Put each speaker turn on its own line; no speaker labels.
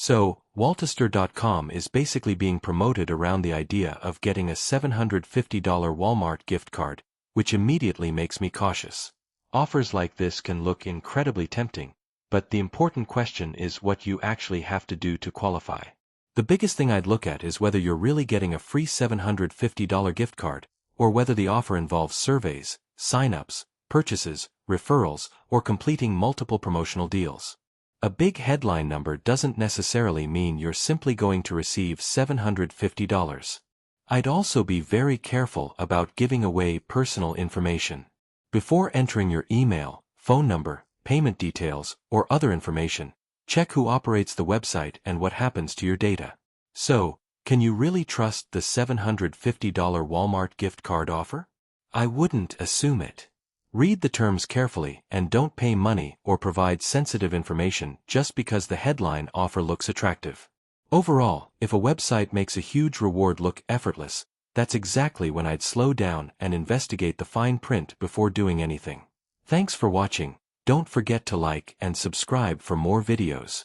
So, howtothomas.com is basically being promoted around the idea of getting a $750 Walmart gift card, which immediately makes me cautious. Offers like this can look incredibly tempting, but the important question is what you actually have to do to qualify. The biggest thing I'd look at is whether you're really getting a free $750 gift card, or whether the offer involves surveys, sign-ups, purchases, referrals, or completing multiple promotional deals. A big headline number doesn't necessarily mean you're simply going to receive $750. I'd also be very careful about giving away personal information. Before entering your email, phone number, payment details, or other information, check who operates the website and what happens to your data. So, can you really trust the $750 Walmart gift card offer? I wouldn't assume it. Read the terms carefully and don't pay money or provide sensitive information just because the headline offer looks attractive. Overall, if a website makes a huge reward look effortless, that's exactly when I'd slow down and investigate the fine print before doing anything. Thanks for watching. Don't forget to like and subscribe for more videos.